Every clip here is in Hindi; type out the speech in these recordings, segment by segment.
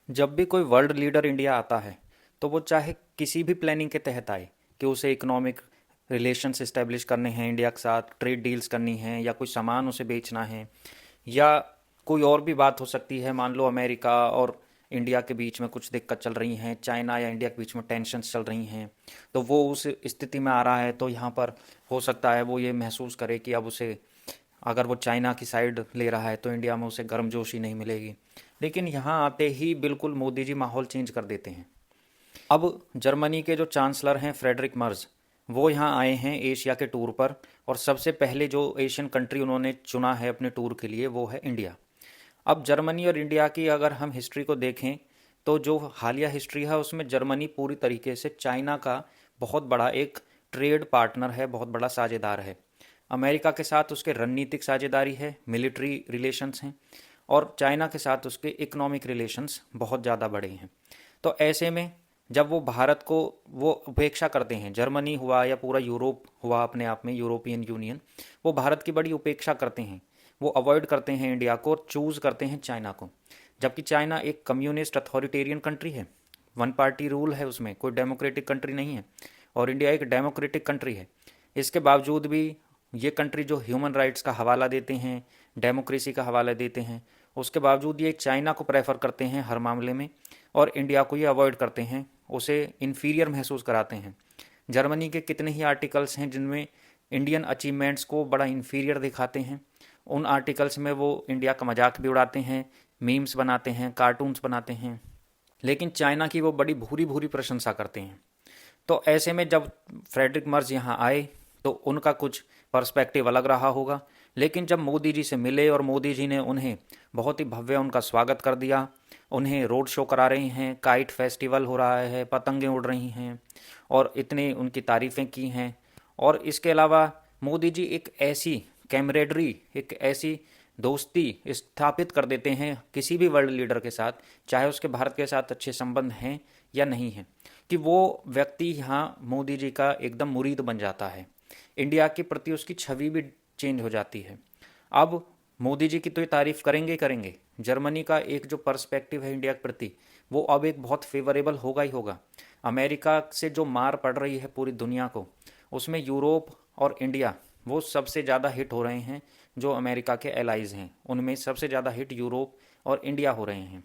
जब भी कोई वर्ल्ड लीडर इंडिया आता है तो वो चाहे किसी भी प्लानिंग के तहत आए कि उसे इकोनॉमिक रिलेशंस इस्टेब्लिश करने हैं इंडिया के साथ, ट्रेड डील्स करनी है या कोई सामान उसे बेचना है या कोई और भी बात हो सकती है। मान लो अमेरिका और इंडिया के बीच में कुछ दिक्कत चल रही हैं, चाइना या इंडिया के बीच में टेंशन्स चल रही हैं, तो वो उस स्थिति में आ रहा है तो यहाँ पर हो सकता है वो ये महसूस करे कि अब उसे, अगर वो चाइना की साइड ले रहा है तो इंडिया में उसे गर्मजोशी नहीं मिलेगी। लेकिन यहाँ आते ही बिल्कुल मोदी जी माहौल चेंज कर देते हैं। अब जर्मनी के जो चांसलर हैं फ्रेडरिक मर्ज, वो यहाँ आए हैं एशिया के टूर पर, और सबसे पहले जो एशियन कंट्री उन्होंने चुना है अपने टूर के लिए वो है इंडिया। अब जर्मनी और इंडिया की अगर हम हिस्ट्री को देखें तो जो हालिया हिस्ट्री है उसमें जर्मनी पूरी तरीके से चाइना का बहुत बड़ा एक ट्रेड पार्टनर है, बहुत बड़ा साझेदार है। अमेरिका के साथ उसके रणनीतिक साझेदारी है, मिलिट्री रिलेशंस हैं, और चाइना के साथ उसके इकोनॉमिक रिलेशंस बहुत ज़्यादा बड़े हैं। तो ऐसे में जब वो भारत को वो उपेक्षा करते हैं, जर्मनी हुआ या पूरा यूरोप हुआ अपने आप में, यूरोपियन यूनियन, वो भारत की बड़ी उपेक्षा करते हैं। वो अवॉइड करते हैं इंडिया को और चूज़ करते हैं चाइना को। जबकि चाइना एक कम्युनिस्ट अथॉरिटेरियन कंट्री है, वन पार्टी रूल है, उसमें कोई डेमोक्रेटिक कंट्री नहीं है, और इंडिया एक डेमोक्रेटिक कंट्री है। इसके बावजूद भी ये कंट्री जो ह्यूमन राइट्स का हवाला देते हैं, डेमोक्रेसी का हवाला देते हैं, उसके बावजूद ये चाइना को प्रेफर करते हैं हर मामले में, और इंडिया को ये अवॉइड करते हैं, उसे इन्फीरियर महसूस कराते हैं। जर्मनी के कितने ही आर्टिकल्स हैं जिनमें इंडियन अचीवमेंट्स को बड़ा इन्फीरियर दिखाते हैं। उन आर्टिकल्स में वो इंडिया का मजाक भी उड़ाते हैं, मीम्स बनाते हैं, कार्टून्स बनाते हैं, लेकिन चाइना की वो बड़ी भूरी भूरी प्रशंसा करते हैं। तो ऐसे में जब फ्रेडरिक मर्ज यहाँ आए तो उनका कुछ पर्सपेक्टिव अलग रहा होगा। लेकिन जब मोदी जी से मिले और मोदी जी ने उन्हें बहुत ही भव्य उनका स्वागत कर दिया, उन्हें रोड शो करा रहे हैं, काइट फेस्टिवल हो रहा है, पतंगें उड़ रही हैं, और इतनी उनकी तारीफ़ें की हैं। और इसके अलावा मोदी जी एक ऐसी कैमरेडरी, एक ऐसी दोस्ती स्थापित कर देते हैं किसी भी वर्ल्ड लीडर के साथ, चाहे उसके भारत के साथ अच्छे संबंध हैं या नहीं हैं, कि वो व्यक्ति यहाँ मोदी जी का एकदम मुरीद बन जाता है। इंडिया के प्रति उसकी छवि भी चेंज हो जाती है। अब मोदी जी की तो ये तारीफ करेंगे ही करेंगे, जर्मनी का एक जो पर्सपेक्टिव है इंडिया के प्रति वो अब एक बहुत फेवरेबल होगा ही होगा। अमेरिका से जो मार पड़ रही है पूरी दुनिया को, उसमें यूरोप और इंडिया वो सबसे ज़्यादा हिट हो रहे हैं। जो अमेरिका के एलाइज हैं उनमें सबसे ज़्यादा हिट यूरोप और इंडिया हो रहे हैं।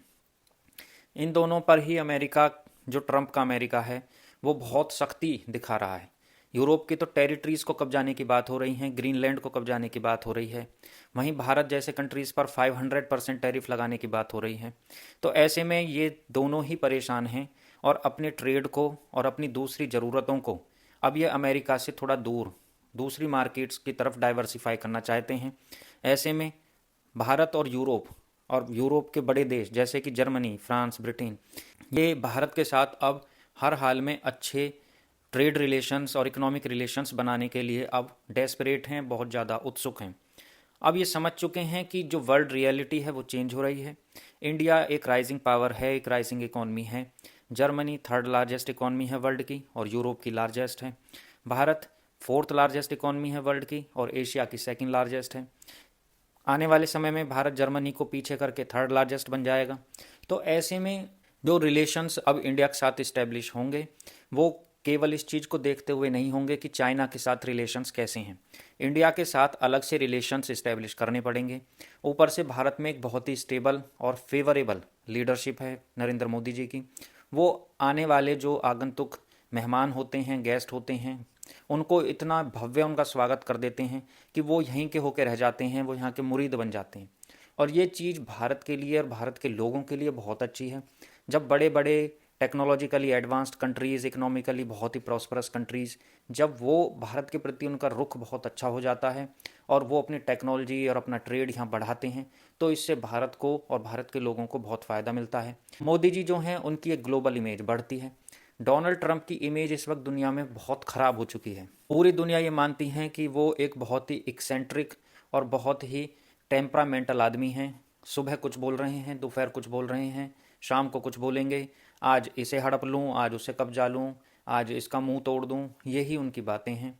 इन दोनों पर ही अमेरिका, जो ट्रंप का अमेरिका है, वो बहुत सख्ती दिखा रहा है। यूरोप की तो टेरिटरीज़ को कब्जाने की बात हो रही है, ग्रीनलैंड को कब्जाने की बात हो रही है, वहीं भारत जैसे कंट्रीज़ पर 500% टैरिफ लगाने की बात हो रही है। तो ऐसे में ये दोनों ही परेशान हैं और अपने ट्रेड को और अपनी दूसरी ज़रूरतों को अब ये अमेरिका से थोड़ा दूर दूसरी मार्केट्स की तरफ डाइवर्सिफाई करना चाहते हैं। ऐसे में भारत और यूरोप के बड़े देश जैसे कि जर्मनी, फ्रांस, ब्रिटेन, ये भारत के साथ अब हर हाल में अच्छे ट्रेड रिलेशंस और इकोनॉमिक रिलेशंस बनाने के लिए अब डेस्परेट हैं, बहुत ज़्यादा उत्सुक हैं। अब ये समझ चुके हैं कि जो वर्ल्ड रियलिटी है वो चेंज हो रही है। इंडिया एक राइजिंग पावर है, एक राइजिंग इकॉनमी है। जर्मनी थर्ड लार्जेस्ट इकॉनमी है वर्ल्ड की और यूरोप की लार्जेस्ट है। भारत फोर्थ लार्जेस्ट इकॉनमी है वर्ल्ड की और एशिया की सेकंड लार्जेस्ट है। आने वाले समय में भारत जर्मनी को पीछे करके थर्ड लार्जेस्ट बन जाएगा। तो ऐसे में जो रिलेशंस अब इंडिया के साथ इस्टेब्लिश होंगे वो केवल इस चीज़ को देखते हुए नहीं होंगे कि चाइना के साथ रिलेशंस कैसे हैं। इंडिया के साथ अलग से रिलेशंस इस्टेब्लिश करने पड़ेंगे। ऊपर से भारत में एक बहुत ही स्टेबल और फेवरेबल लीडरशिप है नरेंद्र मोदी जी की। वो आने वाले जो आगंतुक मेहमान होते हैं, गेस्ट होते हैं, उनको इतना भव्य उनका स्वागत कर देते हैं कि वो यहीं के होके रह जाते हैं, वो यहाँ के मुरीद बन जाते हैं। और ये चीज़ भारत के लिए और भारत के लोगों के लिए बहुत अच्छी है। जब बड़े बड़े टेक्नोलॉजिकली एडवांस्ड कंट्रीज़, इकोनॉमिकली बहुत ही प्रॉस्परस कंट्रीज़, जब वो भारत के प्रति उनका रुख बहुत अच्छा हो जाता है और वो अपनी टेक्नोलॉजी और अपना ट्रेड यहाँ बढ़ाते हैं, तो इससे भारत को और भारत के लोगों को बहुत फ़ायदा मिलता है। मोदी जी जो हैं उनकी एक ग्लोबल इमेज बढ़ती है। डोनाल्ड ट्रंप की इमेज इस वक्त दुनिया में बहुत ख़राब हो चुकी है। पूरी दुनिया ये मानती है कि वो एक बहुत ही एक्सेंट्रिक और बहुत ही टेम्परामेंटल आदमी हैं। सुबह कुछ बोल रहे हैं, दोपहर कुछ बोल रहे हैं, शाम को कुछ बोलेंगे, आज इसे हड़प लूँ, आज उसे कब्जा लूँ, आज इसका मुंह तोड़ दूँ, यही उनकी बातें हैं।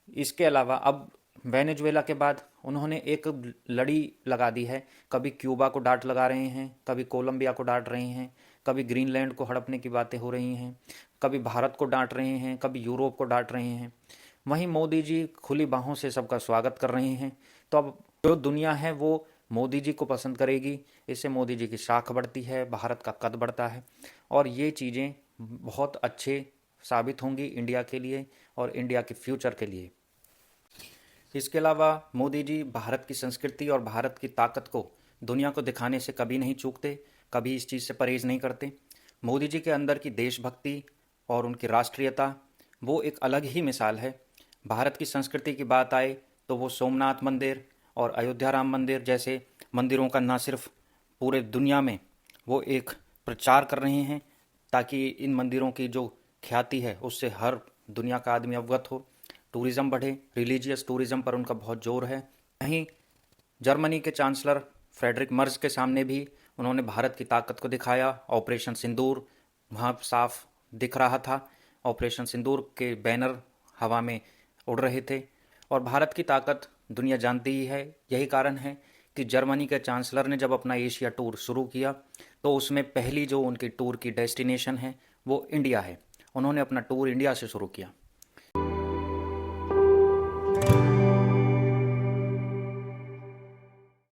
इसके अलावा अब वेनेजुएला के बाद उन्होंने एक लड़ी लगा दी है। कभी क्यूबा को डांट लगा रहे हैं, कभी कोलंबिया को डांट रहे हैं, कभी ग्रीनलैंड को हड़पने की बातें हो रही हैं, कभी भारत को डांट रहे हैं, कभी यूरोप को डांट रहे हैं। वहीं मोदी जी खुली बाहों से सबका स्वागत कर रहे हैं। तो अब जो दुनिया है वो मोदी जी को पसंद करेगी। इससे मोदी जी की शाख बढ़ती है, भारत का कद बढ़ता है, और ये चीज़ें बहुत अच्छे साबित होंगी इंडिया के लिए और इंडिया के फ्यूचर के लिए। इसके अलावा मोदी जी भारत की संस्कृति और भारत की ताकत को दुनिया को दिखाने से कभी नहीं चूकते, कभी इस चीज़ से परहेज नहीं करते। मोदी जी के अंदर की देशभक्ति और उनकी राष्ट्रीयता वो एक अलग ही मिसाल है। भारत की संस्कृति की बात आए तो वो सोमनाथ मंदिर और अयोध्या राम मंदिर जैसे मंदिरों का न सिर्फ पूरे दुनिया में वो एक प्रचार कर रहे हैं, ताकि इन मंदिरों की जो ख्याति है उससे हर दुनिया का आदमी अवगत हो, टूरिज़्म बढ़े। रिलीजियस टूरिज़्म पर उनका बहुत जोर है। वहीं जर्मनी के चांसलर फ्रेडरिक मर्ज के सामने भी उन्होंने भारत की ताकत को दिखाया। ऑपरेशन सिंदूर वहाँ साफ दिख रहा था, ऑपरेशन सिंदूर के बैनर हवा में उड़ रहे थे, और भारत की ताकत दुनिया जानती ही है। यही कारण है कि जर्मनी के चांसलर ने जब अपना एशिया टूर शुरू किया तो उसमें पहली जो उनकी टूर की डेस्टिनेशन है वो इंडिया है। उन्होंने अपना टूर इंडिया से शुरू किया।